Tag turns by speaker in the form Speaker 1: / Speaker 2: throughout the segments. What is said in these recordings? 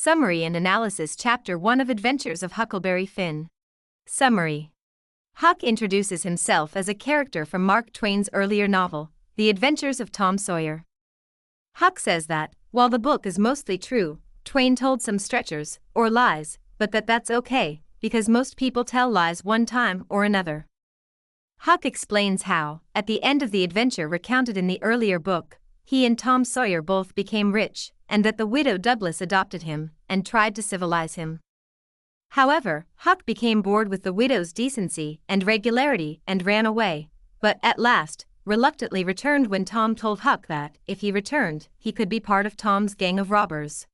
Speaker 1: Summary and Analysis Chapter 1 of Adventures of Huckleberry Finn. Summary. Huck introduces himself as a character from Mark Twain's earlier novel, The Adventures of Tom Sawyer. Huck says that, while the book is mostly true, Twain told some stretchers, or lies, but that's okay, because most people tell lies one time or another. Huck explains how, at the end of the adventure recounted in the earlier book, he and Tom Sawyer both became rich, and that the widow Douglas adopted him and tried to civilize him. However, Huck became bored with the widow's decency and regularity and ran away, but at last, reluctantly returned when Tom told Huck that, if he returned, he could be part of Tom's gang of robbers.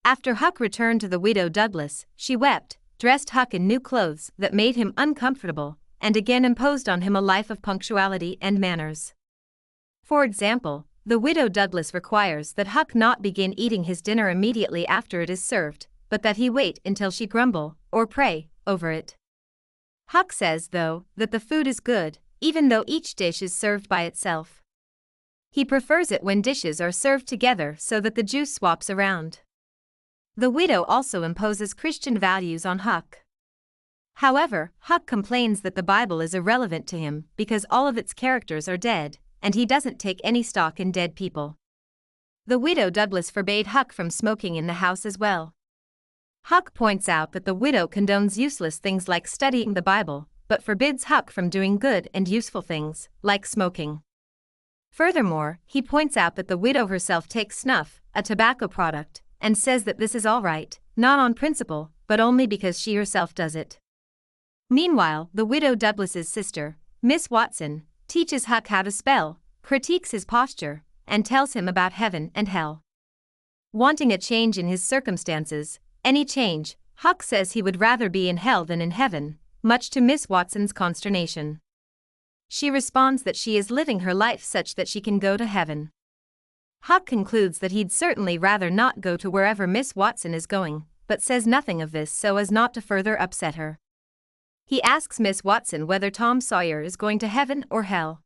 Speaker 1: After Huck returned to the widow Douglas, she wept, dressed Huck in new clothes that made him uncomfortable, and again imposed on him a life of punctuality and manners. For example, the widow Douglas requires that Huck not begin eating his dinner immediately after it is served, but that he wait until she grumble, or pray, over it. Huck says, though, that the food is good, even though each dish is served by itself. He prefers it when dishes are served together so that the juice swaps around. The widow also imposes Christian values on Huck. However, Huck complains that the Bible is irrelevant to him because all of its characters are dead, and he doesn't take any stock in dead people. The widow Douglas forbade Huck from smoking in the house as well. Huck points out that the widow condones useless things like studying the Bible, but forbids Huck from doing good and useful things, like smoking. Furthermore, he points out that the widow herself takes snuff, a tobacco product, and says that this is all right, not on principle, but only because she herself does it. Meanwhile, the widow Douglas's sister, Miss Watson, teaches Huck how to spell, critiques his posture, and tells him about heaven and hell. Wanting a change in his circumstances, any change, Huck says he would rather be in hell than in heaven, much to Miss Watson's consternation. She responds that she is living her life such that she can go to heaven. Huck concludes that he'd certainly rather not go to wherever Miss Watson is going, but says nothing of this so as not to further upset her. He asks Miss Watson whether Tom Sawyer is going to heaven or hell.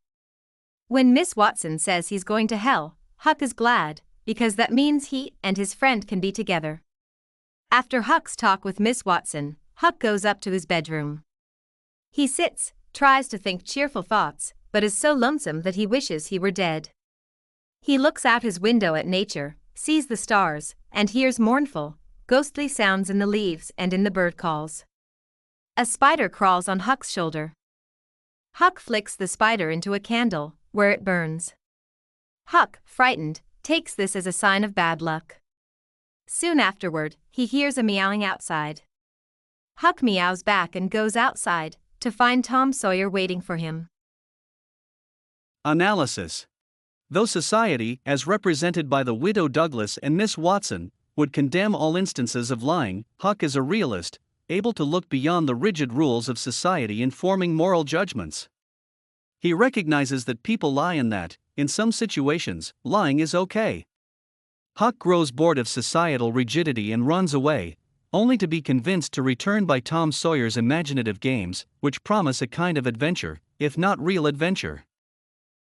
Speaker 1: When Miss Watson says he's going to hell, Huck is glad, because that means he and his friend can be together. After Huck's talk with Miss Watson, Huck goes up to his bedroom. He sits, tries to think cheerful thoughts, but is so lonesome that he wishes he were dead. He looks out his window at nature, sees the stars, and hears mournful, ghostly sounds in the leaves and in the bird calls. A spider crawls on Huck's shoulder. Huck flicks the spider into a candle, where it burns. Huck, frightened, takes this as a sign of bad luck. Soon afterward, he hears a meowing outside. Huck meows back and goes outside, to find Tom Sawyer waiting for him.
Speaker 2: Analysis. Though society, as represented by the widow Douglas and Miss Watson, would condemn all instances of lying, Huck is a realist, able to look beyond the rigid rules of society in forming moral judgments. He recognizes that people lie and that, in some situations, lying is okay. Huck grows bored of societal rigidity and runs away, only to be convinced to return by Tom Sawyer's imaginative games, which promise a kind of adventure, if not real adventure.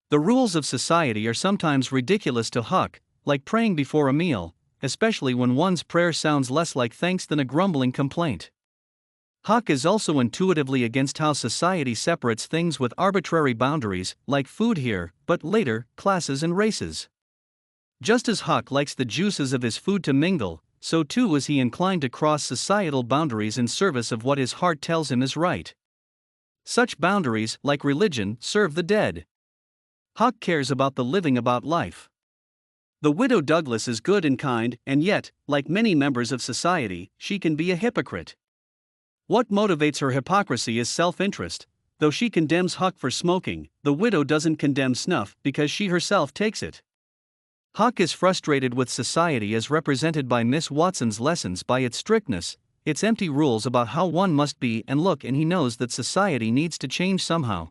Speaker 2: The rules of society are sometimes ridiculous to Huck, like praying before a meal, especially when one's prayer sounds less like thanks than a grumbling complaint. Huck is also intuitively against how society separates things with arbitrary boundaries, like food here, but later, classes and races. Just as Huck likes the juices of his food to mingle, so too is he inclined to cross societal boundaries in service of what his heart tells him is right. Such boundaries, like religion, serve the dead. Huck cares about the living about life. The widow Douglas is good and kind, and yet, like many members of society, she can be a hypocrite. What motivates her hypocrisy is self-interest. Though she condemns Huck for smoking, the widow doesn't condemn snuff because she herself takes it. Huck is frustrated with society as represented by Miss Watson's lessons by its strictness, its empty rules about how one must be and look, and he knows that society needs to change somehow.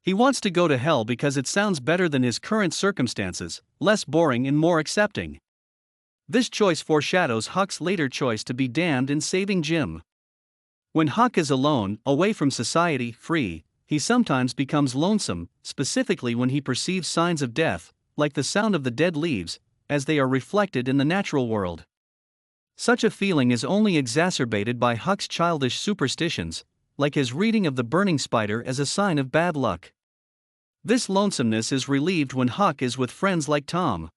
Speaker 2: He wants to go to hell because it sounds better than his current circumstances, less boring and more accepting. This choice foreshadows Huck's later choice to be damned in Saving Jim. When Huck is alone, away from society, free, he sometimes becomes lonesome, specifically when he perceives signs of death, like the sound of the dead leaves, as they are reflected in the natural world. Such a feeling is only exacerbated by Huck's childish superstitions, like his reading of the burning spider as a sign of bad luck. This lonesomeness is relieved when Huck is with friends like Tom.